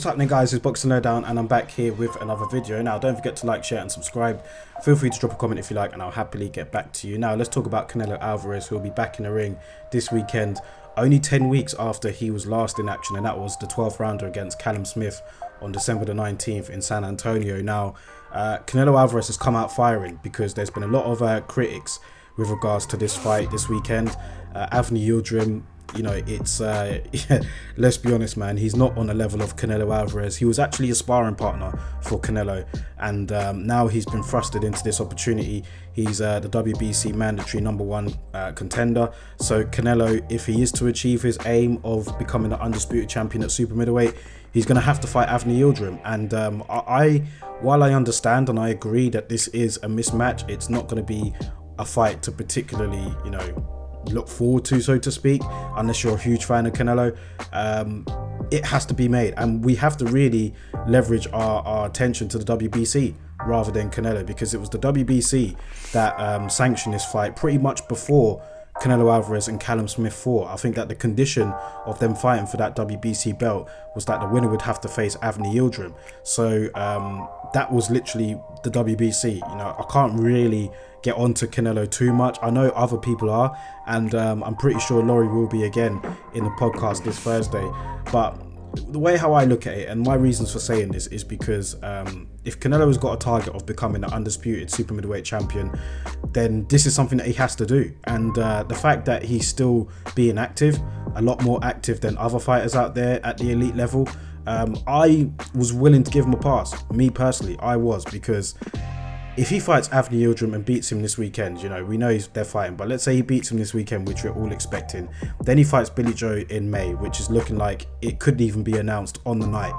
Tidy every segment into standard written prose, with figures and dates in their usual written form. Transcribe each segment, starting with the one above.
What's happening, guys? It's Boxing Lowdown and I'm back here with another video. Now, don't forget to like, share and subscribe. Feel free to drop a comment if you like and I'll happily get back to you. Now, let's talk about Canelo Alvarez, who will be back in the ring this weekend, only 10 weeks after he was last in action, and that was the 12th rounder against Callum Smith on December the 19th in San Antonio. Now, Canelo Alvarez has come out firing because there's been a lot of critics with regards to this fight this weekend. Anthony Yildirim, you know, it's let's be honest, man, he's not on the level of Canelo Alvarez. He was actually a sparring partner for Canelo, and now he's been thrusted into this opportunity. He's the WBC mandatory #1 contender. So Canelo, if he is to achieve his aim of becoming the undisputed champion at super middleweight, he's going to have to fight Anthony Yildirim. And while I understand and I agree that this is a mismatch, it's not going to be a fight to particularly, you know, look forward to, so to speak, unless you're a huge fan of Canelo. It has to be made, and we have to really leverage our attention to the WBC rather than Canelo, because it was the WBC that sanctioned this fight pretty much before Canelo Alvarez and Callum Smith fought. I think that the condition of them fighting for that WBC belt was that the winner would have to face Anthony Yildirim. So that was literally the WBC. You know, I can't really get onto Canelo too much. I know other people are, and I'm pretty sure Laurie will be again in the podcast this Thursday. But the way how I look at it, and my reasons for saying this, is because if Canelo has got a target of becoming the undisputed super middleweight champion, then this is something that he has to do. And the fact that he's still being active, a lot more active than other fighters out there at the elite level, I was willing to give him a pass. Me personally, I was, because if he fights Anthony Yildirim and beats him this weekend, you know, we know they're fighting, but let's say he beats him this weekend, which we're all expecting. Then he fights Billy Joe in May, which is looking like it could even be announced on the night.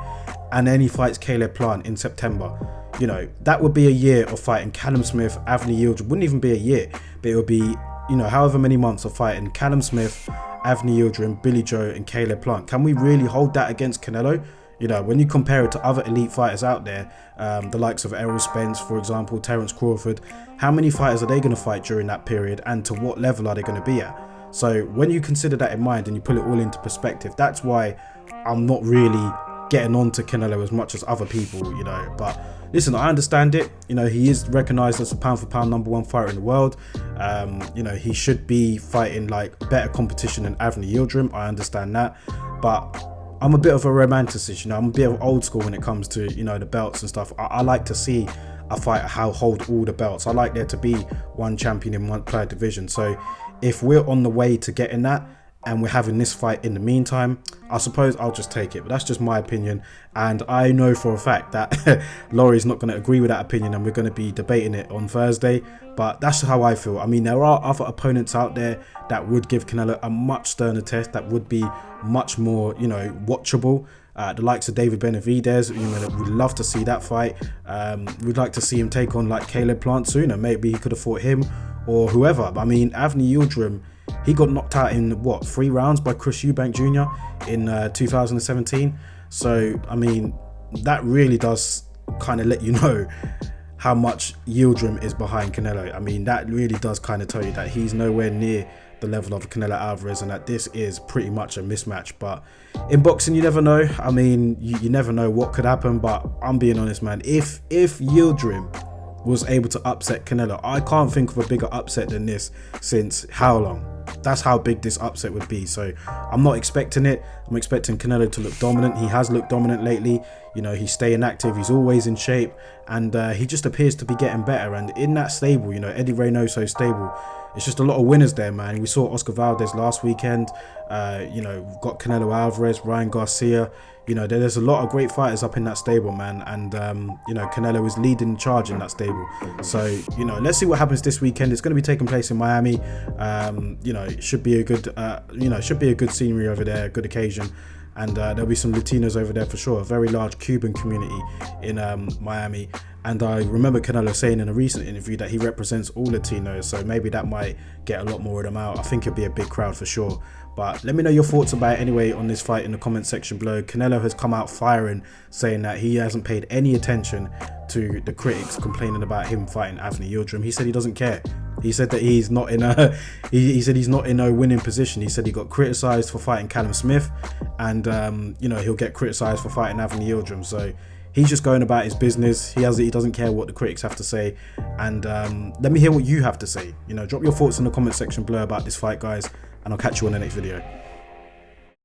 And then he fights Caleb Plant in September. You know, that would be a year of fighting Callum Smith, Anthony Yildirim. Wouldn't even be a year, but it would be, you know, however many months of fighting Callum Smith, Anthony Yildirim, Billy Joe and Caleb Plant. Can we really hold that against Canelo? You know, when you compare it to other elite fighters out there, the likes of Errol Spence, for example, Terence Crawford, how many fighters are they going to fight during that period, and to what level are they going to be at? So when you consider that in mind and you put it all into perspective, that's why I'm not really getting on to Canelo as much as other people, you know. But listen, I understand it. You know, he is recognised as a pound for pound #1 fighter in the world. You know, he should be fighting like better competition than Anthony Yildirim. I understand that, but I'm a bit of a romanticist, you know. I'm a bit of old school when it comes to, you know, the belts and stuff. I like to see a fighter hold all the belts. I like there to be one champion in one per division. So if we're on the way to getting that and we're having this fight in the meantime, I suppose I'll just take it. But that's just my opinion, and I know for a fact that Laurie's not going to agree with that opinion, and we're going to be debating it on Thursday. But that's how I feel. I mean, there are other opponents out there that would give Canelo a much sterner test, that would be much more, you know, watchable. The likes of David Benavidez, you know, we'd love to see that fight. We'd like to see him take on like Caleb Plant sooner. Maybe he could have fought him or whoever. I mean, Anthony Yildirim, he got knocked out in what, 3 rounds by Chris Eubank Jr. in 2017. So I mean, that really does kind of let you know how much Yildirim is behind Canelo. I mean, that really does kind of tell you that he's nowhere near the level of Canelo Alvarez, and that this is pretty much a mismatch. But in boxing, you never know. I mean, you never know what could happen. But I'm being honest, man. If Yildirim was able to upset Canelo, I can't think of a bigger upset than this since how long? That's how big this upset would be. So I'm not expecting it. I'm expecting Canelo to look dominant. He has looked dominant lately. You know, he's staying active. He's always in shape, and he just appears to be getting better. And in that stable, you know, Eddie Reynoso stable, it's just a lot of winners there, man. We saw Oscar Valdez last weekend. You know, we've got Canelo Alvarez, Ryan Garcia. You know, there's a lot of great fighters up in that stable, man. And, you know, Canelo is leading the charge in that stable. So, you know, let's see what happens this weekend. It's going to be taking place in Miami. You know, it should be a good, you know, it should be a good scenery over there, a good occasion. And there'll be some Latinos over there for sure. A very large Cuban community in Miami. And I remember Canelo saying in a recent interview that he represents all Latinos, so maybe that might get a lot more of them out. I think it'll be a big crowd for sure. But let me know your thoughts about it anyway on this fight in the comment section below. Canelo has come out firing, saying that he hasn't paid any attention to the critics complaining about him fighting Anthony Yildirim. He said he doesn't care. He said that he's not in a he said he's not in a winning position. He said he got criticised for fighting Callum Smith, and you know, he'll get criticised for fighting Anthony Yildirim. So he's just going about his business. He doesn't care what the critics have to say. And let me hear what you have to say. You know, drop your thoughts in the comment section below about this fight, guys, and I'll catch you on the next video.